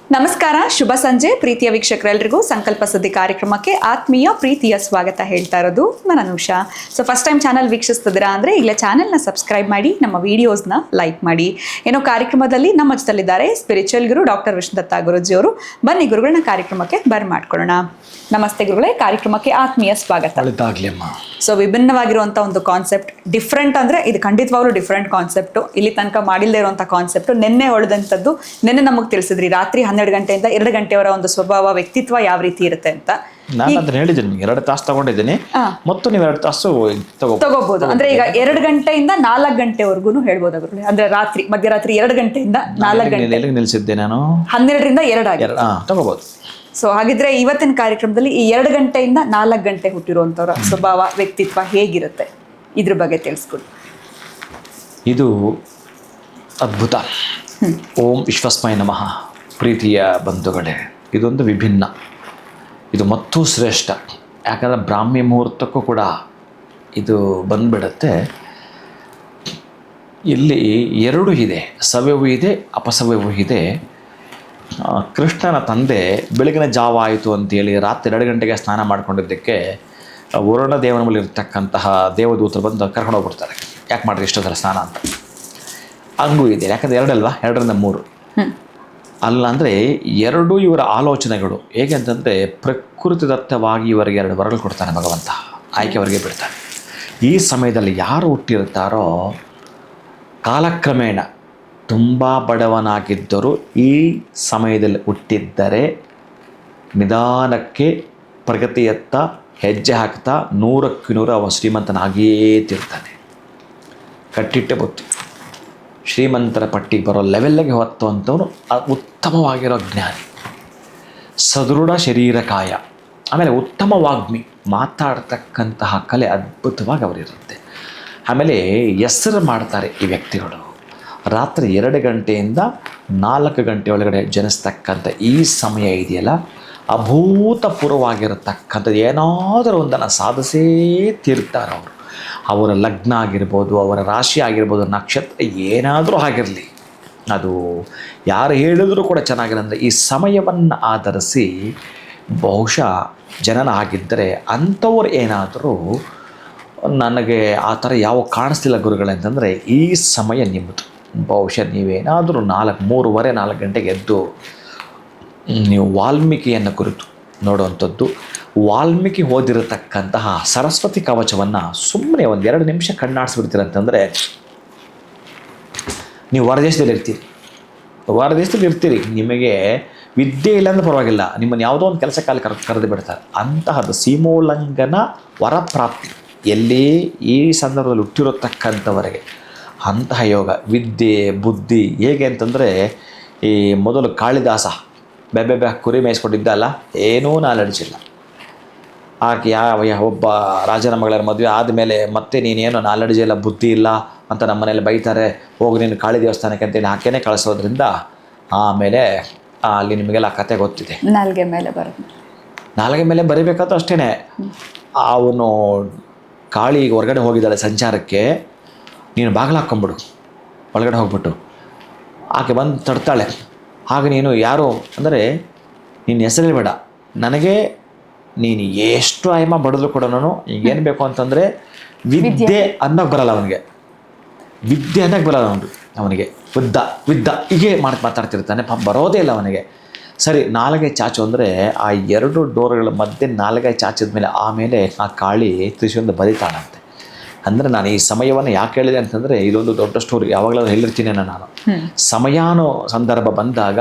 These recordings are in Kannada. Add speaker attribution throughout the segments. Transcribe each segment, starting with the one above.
Speaker 1: ನಮಸ್ಕಾರ, ಶುಭ ಸಂಜೆ ಪ್ರೀತಿಯ ವೀಕ್ಷಕರೆಲ್ಲರಿಗೂ ಸಂಕಲ್ಪ ಸುದ್ದಿ ಕಾರ್ಯಕ್ರಮಕ್ಕೆ ಆತ್ಮೀಯ ಪ್ರೀತಿಯ ಸ್ವಾಗತ ಹೇಳ್ತಾ ಇರೋದು ನಾನು Anusha. So first time channel ವೀಕ್ಷಿಸ್ತಿದ್ದೀರಾ ಅಂದರೆ ಈಗಲೇ ಚಾನೆಲ್ನ ಸಬ್ಸ್ಕ್ರೈಬ್ ಮಾಡಿ, ನಮ್ಮ ವಿಡಿಯೋಸ್ನ ಲೈಕ್ ಮಾಡಿ. ಏನೋ ಕಾರ್ಯಕ್ರಮದಲ್ಲಿ ನಮ್ಮ ಜೊತೆಲಿದ್ದಾರೆ ಸ್ಪಿರಿಚುವಲ್ ಗುರು ಡಾಕ್ಟರ್ ವಿಷ್ಣುದತ್ತ ಗುರುಜಿ ಅವರು. ಬನ್ನಿ ಗುರುಗಳನ್ನ ಕಾರ್ಯಕ್ರಮಕ್ಕೆ ಬರ್ಮಾಡ್ಕೊಳ್ಳೋಣ. ನಮಸ್ತೆ ಗುರುಗಳೇ, ಕಾರ್ಯಕ್ರಮಕ್ಕೆ ಆತ್ಮೀಯ ಸ್ವಾಗತ. ಸೊ ವಿಭಿನ್ನವಾಗಿರುವಂಥ ಒಂದು ಕಾನ್ಸೆಪ್ಟ್, ಡಿಫ್ರೆಂಟ್ ಅಂದರೆ ಇದು ಖಂಡಿತವಾಗ್ಲೂ ಡಿಫ್ರೆಂಟ್ ಕಾನ್ಸೆಪ್ಟು. ಇಲ್ಲಿ ತನಕ ಮಾಡಿಲ್ಲದೆ ಇರುವಂಥ ಕಾನ್ಸೆಪ್ಟು ನಿನ್ನೆ ಹೊಳೆದಂಥದ್ದು. ನಿನ್ನೆ ನಮಗೆ ತಿಳಿಸಿದ್ರಿ ರಾತ್ರಿ 12 ಗಂಟೆಯಿಂದ 2 ಗಂಟೆಯವರ ಒಂದು ಸ್ವಭಾವ, ವ್ಯಕ್ತಿತ್ವ ಯಾವ ರೀತಿ ಇರುತ್ತೆ ಅಂತ.
Speaker 2: ನಾನು ಅದನ್ನ ಹೇಳಿದ್ದೀನಿ, ನಿಮ್ಗೆ 2 ತಾಸು ತಗೊಂಡಿದ್ದೀನಿ ಮತ್ತು ನೀವು 2 ತಾಸು
Speaker 1: ತಗೋಬಹುದು. ಅಂದ್ರೆ ಈಗ 2 ಗಂಟೆಯಿಂದ 4 ಗಂಟೆವರೆಗೂ ಹೇಳ್ಬೋದು ಅವರು. ಅಂದ್ರೆ ರಾತ್ರಿ ಮಧ್ಯರಾತ್ರಿ 2 ಗಂಟೆಯಿಂದ 4 ಗಂಟೆ
Speaker 2: ನಿಲ್ಸಿದ್ದೆ ನಾನು.
Speaker 1: 12ರಿಂದ 2 ಆಗಿ
Speaker 2: ತಗೋಬಹುದು.
Speaker 1: ಸೊ ಹಾಗಿದ್ರೆ ಇವತ್ತಿನ ಕಾರ್ಯಕ್ರಮದಲ್ಲಿ ಈ 2 ಗಂಟೆಯಿಂದ 4 ಗಂಟೆ ಹುಟ್ಟಿರುವಂಥವ್ರ ಸ್ವಭಾವ, ವ್ಯಕ್ತಿತ್ವ ಹೇಗಿರುತ್ತೆ ಇದ್ರ ಬಗ್ಗೆ ತಿಳಿಸ್ಕೊಡಿ.
Speaker 2: ಇದು ಅದ್ಭುತ. ಓಂ ವಿಶ್ವಸ್ಮಯ ನಮಃ. ಪ್ರೀತಿಯ ಬಂಧುಗಳೇ, ಇದೊಂದು ವಿಭಿನ್ನ, ಇದು ಮತ್ತೂ ಶ್ರೇಷ್ಠ. ಯಾಕಂದರೆ ಬ್ರಾಹ್ಮಿ ಮುಹೂರ್ತಕ್ಕೂ ಕೂಡ ಇದು ಬಂದ್ಬಿಡುತ್ತೆ. ಇಲ್ಲಿ 2 ಇದೆ, ಸವ್ಯವು ಇದೆ, ಅಪಸವ್ಯವು ಇದೆ. ಕೃಷ್ಣನ ತಂದೆ ಬೆಳಗಿನ ಜಾವ ಆಯಿತು ಅಂತೇಳಿ ರಾತ್ರಿ 2 ಗಂಟೆಗೆ ಸ್ನಾನ ಮಾಡ್ಕೊಂಡಿದ್ದಕ್ಕೆ ವರುಣ ದೇವನ ಮೇಲೆ ಇರ್ತಕ್ಕಂತಹ ದೇವದೂತರು ಬಂದು ಕರ್ಕೊಂಡು ಹೋಗ್ಬಿಡ್ತಾರೆ. ಯಾಕೆ ಮಾಡಿರಿ ಇಷ್ಟೊತ್ತರ ಸ್ನಾನ ಅಂತ. ಹಂಗೂ ಇದೆ, ಯಾಕಂದರೆ 2 ಅಲ್ವಾ, 2ರಿಂದ 3 ಅಲ್ಲ. ಅಂದರೆ 2 ಇವರ ಆಲೋಚನೆಗಳು ಹೇಗೆ ಅಂತಂದರೆ, ಪ್ರಕೃತಿದತ್ತವಾಗಿ ಇವರಿಗೆ 2 ವರಗಳು ಕೊಡ್ತಾನೆ ಭಗವಂತ, ಆಯ್ಕೆ ಅವರಿಗೆ ಬಿಡ್ತಾನೆ. ಈ ಸಮಯದಲ್ಲಿ ಯಾರು ಹುಟ್ಟಿರ್ತಾರೋ ಕಾಲಕ್ರಮೇಣ ತುಂಬ ಬಡವನಾಗಿದ್ದರೂ ಈ ಸಮಯದಲ್ಲಿ ಹುಟ್ಟಿದ್ದರೆ ನಿಧಾನಕ್ಕೆ ಪ್ರಗತಿಯತ್ತ ಹೆಜ್ಜೆ ಹಾಕ್ತಾ 100ಕ್ಕೆ 100 ಅವ ಶ್ರೀಮಂತನಾಗಿಯೇ ತಿರ್ತಾನೆ. ಕಟ್ಟಿಟ್ಟೆ ಬುತ್ತಿ ಶ್ರೀಮಂತರ ಪಟ್ಟಿಗೆ ಬರೋ ಲೆವೆಲ್ಗೆ ಹೊತ್ತು ಅಂಥವನು ಉತ್ತಮವಾಗಿರೋ ಜ್ಞಾನಿ, ಸದೃಢ ಶರೀರಕಾಯ, ಆಮೇಲೆ ಉತ್ತಮ ವಾಗ್ಮಿ, ಮಾತಾಡ್ತಕ್ಕಂತಹ ಕಲೆ ಅದ್ಭುತವಾಗಿ ಅವರಿರುತ್ತೆ. ಆಮೇಲೆ ಹೆಸರು ಮಾಡ್ತಾರೆ ಈ ವ್ಯಕ್ತಿಗಳು. ರಾತ್ರಿ 2 ಗಂಟೆಯಿಂದ 4 ಗಂಟೆ ಒಳಗಡೆ ಜನಿಸ್ತಕ್ಕಂಥ ಈ ಸಮಯ ಇದೆಯಲ್ಲ, ಅಭೂತಪೂರ್ವವಾಗಿರತಕ್ಕಂಥದ್ದು. ಏನಾದರೂ ಒಂದನ್ನು ಸಾಧಿಸೇ ತೀರ್ತಾರೆ ಅವರು. ಅವರ ಲಗ್ನ ಆಗಿರ್ಬೋದು, ಅವರ ರಾಶಿ ಆಗಿರ್ಬೋದು, ನಕ್ಷತ್ರ ಏನಾದರೂ ಆಗಿರಲಿ, ಅದು ಯಾರು ಹೇಳಿದರೂ ಕೂಡ ಚೆನ್ನಾಗಿಲ್ಲ. ಅಂದರೆ ಈ ಸಮಯವನ್ನು ಆಧರಿಸಿ ಬಹುಶಃ ಜನನ ಆಗಿದ್ದರೆ ಅಂಥವ್ರು ಏನಾದರೂ ನನಗೆ ಆ ಥರ ಯಾವ ಕಾಣಿಸ್ತಿಲ್ಲ ಗುರುಗಳಂತಂದರೆ, ಈ ಸಮಯ ನಿಮ್ಮದು. ಬಹುಶಃ ನೀವೇನಾದರೂ 3:30-4 ಗಂಟೆಗೆ ಎದ್ದು ನೀವು ವಾಲ್ಮೀಕಿಯನ್ನು ಕುರಿತು ನೋಡುವಂಥದ್ದು, ವಾಲ್ಮೀಕಿ ಓದಿರತಕ್ಕಂತಹ ಸರಸ್ವತಿ ಕವಚವನ್ನು ಸುಮ್ಮನೆ 1-2 ನಿಮಿಷ ಕಣ್ಣಾಡಿಸ್ಬಿಡ್ತೀರಂತಂದರೆ, ನೀವು ಹೊರದೇಶದಲ್ಲಿ ಇರ್ತೀರಿ, ನಿಮಗೆ ವಿದ್ಯೆ ಇಲ್ಲಾಂದ್ರೆ ಪರವಾಗಿಲ್ಲ, ನಿಮ್ಮನ್ನು ಯಾವುದೋ ಒಂದು ಕೆಲಸ ಕಾಲ ಕರೆದು ಬಿಡ್ತಾರೆ. ಅಂತಹದ್ದು ಸೀಮೋಲ್ಲಂಘನ ವರಪ್ರಾಪ್ತಿ ಎಲ್ಲಿ ಈ ಸಂದರ್ಭದಲ್ಲಿ ಹುಟ್ಟಿರತಕ್ಕಂಥವರೆಗೆ ಅಂತಹ ಯೋಗ, ವಿದ್ಯೆ, ಬುದ್ಧಿ. ಹೇಗೆ ಅಂತಂದರೆ, ಈ ಮೊದಲು ಕಾಳಿದಾಸ ಬೆಬ್ಬೆ ಕುರಿ ಮೇಯಿಸ್ಕೊಂಡಿದ್ದ ಅಲ್ಲ, ಏನೂ ನಾಲೆಡ್ಜ್ ಇಲ್ಲ. ಆಕೆ ಒಬ್ಬ ರಾಜನ ಮಗಳ ಮದುವೆ ಆದಮೇಲೆ ಮತ್ತೆ ನೀನೇನು ನಾಲೆಡ್ಜ್ ಇಲ್ಲ, ಬುದ್ಧಿ ಇಲ್ಲ ಅಂತ ನಮ್ಮ ಮನೇಲಿ ಬೈತಾರೆ, ಹೋಗಿ ನೀನು ಕಾಳಿ ದೇವಸ್ಥಾನಕ್ಕೆ ಅಂತೇಳಿ ಆಕೆನೇ ಕಳಿಸೋದ್ರಿಂದ ಆಮೇಲೆ ಅಲ್ಲಿ ನಿಮಗೆಲ್ಲ ಕತೆ ಗೊತ್ತಿದೆ.
Speaker 1: ನಾಲ್ಗೆ ಮೇಲೆ
Speaker 2: ಬರೀಬೇಕಾದ್ರೂ ಅಷ್ಟೇ. ಅವನು ಕಾಳಿ ಹೊರಗಡೆ ಹೋಗಿದ್ದಾಳೆ ಸಂಚಾರಕ್ಕೆ, ನೀನು ಬಾಗಿಲು ಹಾಕ್ಕೊಂಬಿಡು ಒಳಗಡೆ ಹೋಗ್ಬಿಟ್ಟು. ಆಕೆ ಬಂದು ತಡ್ತಾಳೆ. ಆಗ ನೀನು ಯಾರು ಅಂದರೆ, ನಿನ್ನ ಹೆಸರೇ ಬೇಡ, ನನಗೆ ನೀನು ಎಷ್ಟು ಆಯಮ ಬಡಿದ್ರು ಕೂಡ ಈಗೇನು ಬೇಕು ಅಂತಂದರೆ ವಿದ್ಯೆ ಅನ್ನೋಕ್ಕೆ ಬರಲ್ಲ ಅವನಿಗೆ, ವಿದ್ಯೆ ಅನ್ನೋಕ್ಕೆ ಬರಲ್ಲ ಅವನಿಗೆ ವಿದ್ದ ಹೀಗೆ ಮಾತಾಡ್ತಿರ್ತಾನೆ, ಬರೋದೇ ಇಲ್ಲ ಅವನಿಗೆ. ಸರಿ, ನಾಲ್ಗೆ ಚಾಚು ಅಂದರೆ ಆ 2 ಡೋರ್ಗಳ ಮಧ್ಯೆ ನಾಲ್ಗೆ ಚಾಚಿದ ಮೇಲೆ ಆಮೇಲೆ ಆ ಕಾಳಿ ತ್ರಿಶೂಲದಿಂದ ಬರೀತಾಳಂತೆ. ಅಂದರೆ ನಾನು ಈ ಸಮಯವನ್ನು ಯಾಕೆ ಹೇಳಿದೆ ಅಂತಂದರೆ, ಇದೊಂದು ದೊಡ್ಡ ಸ್ಟೋರಿ, ಯಾವಾಗಲೂ ಹೇಳಿರ್ತೀನಿ ನಾನು. ಸಮಯಾನು ಸಂದರ್ಭ ಬಂದಾಗ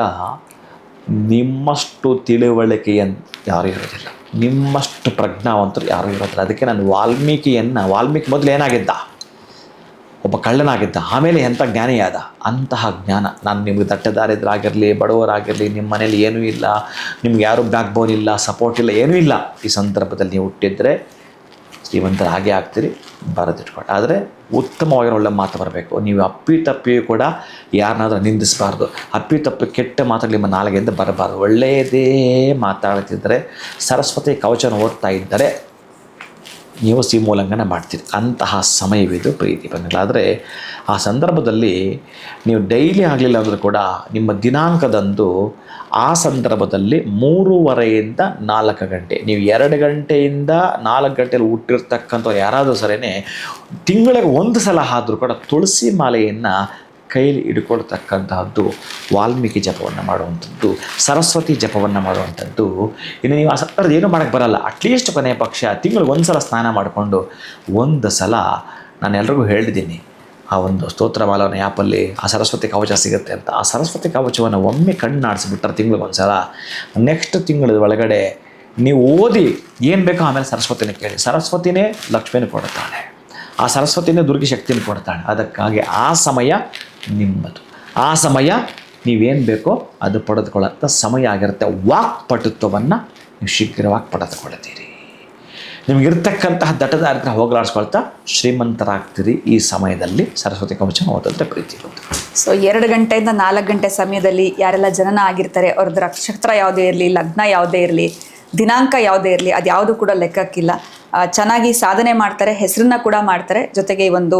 Speaker 2: ನಿಮ್ಮಷ್ಟು ತಿಳುವಳಿಕೆಯನ್ನು ಯಾರೂ ಇರೋದಿಲ್ಲ, ನಿಮ್ಮಷ್ಟು ಪ್ರಜ್ಞಾವಂತರು ಯಾರೂ ಇರೋದಿಲ್ಲ. ಅದಕ್ಕೆ ನಾನು ವಾಲ್ಮೀಕಿ ಮೊದಲು ಏನಾಗಿದ್ದ, ಒಬ್ಬ ಕಳ್ಳನಾಗಿದ್ದ, ಆಮೇಲೆ ಎಂಥ ಜ್ಞಾನಿಯಾದ. ಅಂತಹ ಜ್ಞಾನ ನಾನು ನಿಮಗೆ ದಟ್ಟದಾರಿದ್ರಾಗಿರಲಿ, ಬಡವರಾಗಿರಲಿ, ನಿಮ್ಮ ಮನೇಲಿ ಏನೂ ಇಲ್ಲ, ನಿಮ್ಗೆ ಯಾರೂ ಬ್ಯಾಕ್ ಬೋನ್ ಇಲ್ಲ, ಸಪೋರ್ಟ್ ಇಲ್ಲ, ಏನೂ ಇಲ್ಲ, ಈ ಸಂದರ್ಭದಲ್ಲಿ ನೀವು ಹುಟ್ಟಿದ್ರೆ ಶ್ರೀಮಂತರ ಹಾಗೆ ಆಗ್ತೀರಿ, ಬರೆದಿಟ್ಕೊಂಡು. ಆದರೆ ಉತ್ತಮವಾಗಿರೋ ಒಳ್ಳೆ ಮಾತು ಬರಬೇಕು. ನೀವು ಅಪ್ಪಿತಪ್ಪಿಯೂ ಕೂಡ ಯಾರನ್ನಾದ್ರೂ ನಿಂದಿಸಬಾರ್ದು. ಅಪ್ಪಿತಪ್ಪಿ ಕೆಟ್ಟ ಮಾತುಗಳು ನಿಮ್ಮ ನಾಲಿಗೆಯಿಂದ ಬರಬಾರ್ದು. ಒಳ್ಳೆಯದೇ ಮಾತಾಡ್ತಿದ್ದರೆ, ಸರಸ್ವತಿ ಕವಚನ ಓದ್ತಾ ಇದ್ದರೆ ನೀವು ಸೀಮೋಲ್ಲಂಘನ ಮಾಡ್ತೀರಿ. ಅಂತಹ ಸಮಯವಿದು ಪ್ರೀತಿ ಬಂಧುಗಳಾದರೆ, ಆ ಸಂದರ್ಭದಲ್ಲಿ ನೀವು ಡೈಲಿ ಆಗಲಿಲ್ಲ ಅಂದರೂ ಕೂಡ ನಿಮ್ಮ ದಿನಾಂಕದಂದು ಆ ಸಂದರ್ಭದಲ್ಲಿ 3:30ಯಿಂದ 4 ಗಂಟೆ, ನೀವು 2 ಗಂಟೆಯಿಂದ 4 ಗಂಟೆಯಲ್ಲಿ ಹುಟ್ಟಿರ್ತಕ್ಕಂಥ ಯಾರಾದರೂ ಸರಿಯೇ ತಿಂಗಳಿಗೆ 1 ಸಲ ಆದರೂ ಕೂಡ ತುಳಸಿ ಮಾಲೆಯನ್ನು ಕೈಲಿ ಹಿಡ್ಕೊಳ್ತಕ್ಕಂತಹದ್ದು, ವಾಲ್ಮೀಕಿ ಜಪವನ್ನು ಮಾಡುವಂಥದ್ದು, ಸರಸ್ವತಿ ಜಪವನ್ನು ಮಾಡುವಂಥದ್ದು. ಇನ್ನು ನೀವು ಆ ಸಂದರ್ಭದಲ್ಲಿ ಏನೂ ಮಾಡೋಕ್ಕೆ ಬರಲ್ಲ, ಅಟ್ಲೀಸ್ಟ್ ಕೊನೆಯ ಪಕ್ಷ ತಿಂಗಳಿಗೆ 1 ಸಲ ಸ್ನಾನ ಮಾಡಿಕೊಂಡು 1 ಸಲ ನಾನು ಎಲ್ರಿಗೂ ಹೇಳಿದ್ದೀನಿ, ಆ ಒಂದು ಸ್ತೋತ್ರಮಾಲವನ್ನ ಆ್ಯಪಲ್ಲಿ ಆ ಸರಸ್ವತಿ ಕವಚ ಸಿಗುತ್ತೆ ಅಂತ. ಆ ಸರಸ್ವತಿ ಕವಚವನ್ನು ಒಮ್ಮೆ ಕಣ್ಣಾಡಿಸ್ಬಿಟ್ರೆ ತಿಂಗಳಿಗೆ 1 ಸಲ, ನೆಕ್ಸ್ಟ್ ತಿಂಗಳ ಒಳಗಡೆ ನೀವು ಓದಿ ಏನು ಬೇಕೋ ಆಮೇಲೆ ಸರಸ್ವತಿನ ಕೇಳಿ. ಸರಸ್ವತಿನೇ ಲಕ್ಷ್ಮಿನ ಕೊಡ್ತಾಳೆ, ಆ ಸರಸ್ವತಿನೇ ದುರ್ಗಿ ಶಕ್ತಿನ ಕೊಡ್ತಾಳೆ. ಅದಕ್ಕಾಗಿ ಆ ಸಮಯ ನಿಮ್ಮದು, ಆ ಸಮಯ ನೀವೇನು ಬೇಕೋ ಅದು ಪಡೆದುಕೊಳ್ಳೋಂಥ ಸಮಯ ಆಗಿರುತ್ತೆ. ವಾಕ್ಪಟುತ್ವವನ್ನು ನೀವು ಶೀಘ್ರವಾಗಿ ಪಡೆದುಕೊಳ್ಳುತ್ತೀರಿ. ನಿಮಗಿರ್ತಕ್ಕಂತಹ ದಟ್ಟದಾರಿನ ಹೋಗಲಾಡಿಸ್ಕೊಳ್ತಾ ಶ್ರೀಮಂತರಾಗ್ತೀರಿ. ಈ ಸಮಯದಲ್ಲಿ ಸರಸ್ವತಿ ಕವಚ ಓದಿದ್ರೆ ಪ್ರೀತಿ ಬಂತು.
Speaker 1: ಸೊ 2 ಗಂಟೆಯಿಂದ 4 ಗಂಟೆ ಸಮಯದಲ್ಲಿ ಯಾರೆಲ್ಲ ಜನನ ಆಗಿರ್ತಾರೆ, ಅವ್ರದ್ದು ನಕ್ಷತ್ರ ಯಾವುದೇ ಇರಲಿ, ಲಗ್ನ ಯಾವುದೇ ಇರಲಿ, ದಿನಾಂಕ ಯಾವುದೇ ಇರಲಿ, ಅದು ಯಾವುದು ಕೂಡ ಲೆಕ್ಕಕ್ಕಿಲ್ಲ. ಚೆನ್ನಾಗಿ ಸಾಧನೆ ಮಾಡ್ತಾರೆ, ಹೆಸರನ್ನ ಕೂಡ ಮಾಡ್ತಾರೆ. ಜೊತೆಗೆ ಈ ಒಂದು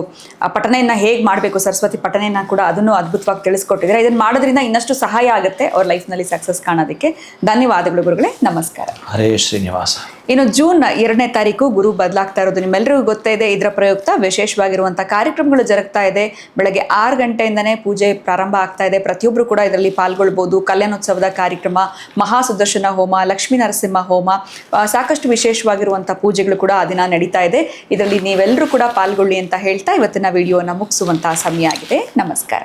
Speaker 1: ಪಠಣೆಯನ್ನು ಹೇಗೆ ಮಾಡಬೇಕು, ಸರಸ್ವತಿ ಪಠಣೆಯನ್ನು ಕೂಡ ಅದನ್ನು ಅದ್ಭುತವಾಗಿ ತಿಳಿಸ್ಕೊಟ್ಟಿದ್ದಾರೆ. ಇದನ್ನು ಮಾಡೋದ್ರಿಂದ ಇನ್ನಷ್ಟು ಸಹಾಯ ಆಗುತ್ತೆ ಅವ್ರ ಲೈಫ್ನಲ್ಲಿ ಸಕ್ಸಸ್ ಕಾಣೋದಕ್ಕೆ. ಧನ್ಯವಾದಗಳು ಗುರುಗಳೇ, ನಮಸ್ಕಾರ.
Speaker 2: ಹರೇ ಶ್ರೀನಿವಾಸ.
Speaker 1: ಇನ್ನು ಜೂನ್ 2ನೇ ತಾರೀಕು ಗುರು ಬದಲಾಗ್ತಾ ಇರೋದು ನಿಮ್ಮೆಲ್ಲರಿಗೂ ಗೊತ್ತೇ ಇದೆ. ಇದರ ಪ್ರಯುಕ್ತ ವಿಶೇಷವಾಗಿರುವಂಥ ಕಾರ್ಯಕ್ರಮಗಳು ಜರುಗ್ತಾ ಇದೆ. ಬೆಳಗ್ಗೆ 6 ಗಂಟೆಯಿಂದನೇ ಪೂಜೆ ಪ್ರಾರಂಭ ಆಗ್ತಾ ಇದೆ. ಪ್ರತಿಯೊಬ್ಬರು ಕೂಡ ಇದರಲ್ಲಿ ಪಾಲ್ಗೊಳ್ಬೋದು. ಕಲ್ಯಾಣೋತ್ಸವದ ಕಾರ್ಯಕ್ರಮ, ಮಹಾಸುದರ್ಶನ ಹೋಮ, ಲಕ್ಷ್ಮೀ ನರಸಿಂಹ ಹೋಮ, ಸಾಕಷ್ಟು ವಿಶೇಷವಾಗಿರುವಂಥ ಪೂಜೆಗಳು ಕೂಡ ಆ ದಿನ ನಡೀತಾ ಇದೆ. ಇದರಲ್ಲಿ ನೀವೆಲ್ಲರೂ ಕೂಡ ಪಾಲ್ಗೊಳ್ಳಿ ಅಂತ ಹೇಳ್ತಾ ಇವತ್ತಿನ ವಿಡಿಯೋನ ಮುಗಿಸುವಂತಹ ಸಮಯ ಆಗಿದೆ. ನಮಸ್ಕಾರ.